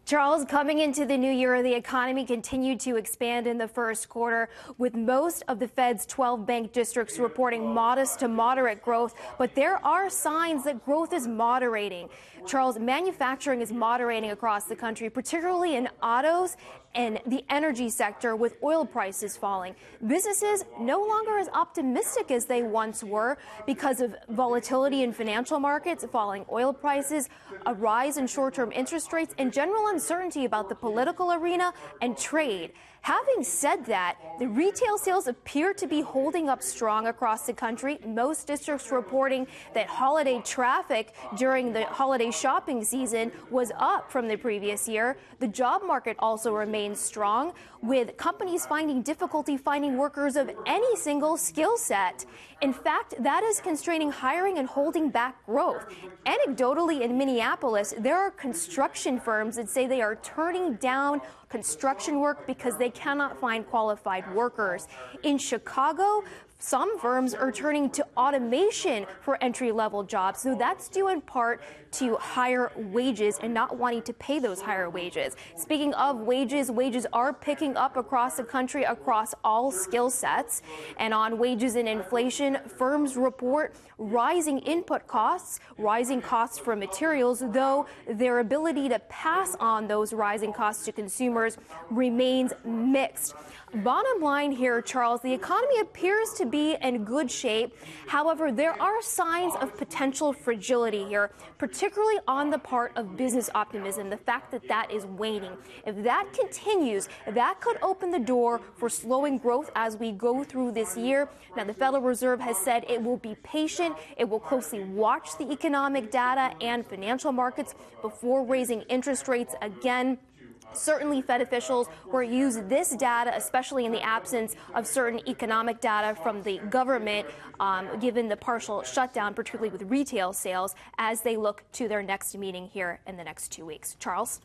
Charles, coming into the new year, the economy continued to expand in the first quarter, with most of the Fed's 12 bank districts reporting modest to moderate growth. But there are signs that growth is moderating. Charles, manufacturing is moderating across the country, particularly in autos and the energy sector, with oil prices falling. Businesses no longer as optimistic as they once were because of volatility in financial markets, falling oil prices, a rise in short-term interest rates, and general uncertainty about the political arena and trade. Having said that, the retail sales appear to be holding up strong across the country. Most districts reporting that holiday traffic during the holiday shopping season was up from the previous year. The job market also remains strong, with companies finding difficulty finding workers of any single skill set. In fact, that is constraining hiring and holding back growth. Anecdotally, in Minneapolis, there are construction firms that say they are turning down construction work because they cannot find qualified workers. In Chicago, some firms are turning to automation for entry-level jobs, so that's due in part to higher wages and not wanting to pay those higher wages. Speaking of wages, wages are picking up across the country across all skill sets. And on wages and inflation, firms report rising input costs, rising costs for materials, though their ability to pass on those rising costs to consumers remains mixed. Bottom line here, Charles, the economy appears to be in good shape. However, there are signs of potential fragility here, particularly on the part of business optimism, the fact that that is waning. If that continues, that could open the door for slowing growth as we go through this year. Now, the Federal Reserve has said it will be patient. It will closely watch the economic data and financial markets before raising interest rates again. Certainly, Fed officials will use this data, especially in the absence of certain economic data from the government, given the partial shutdown, particularly with retail sales, as they look to their next meeting here in the next 2 weeks. Charles?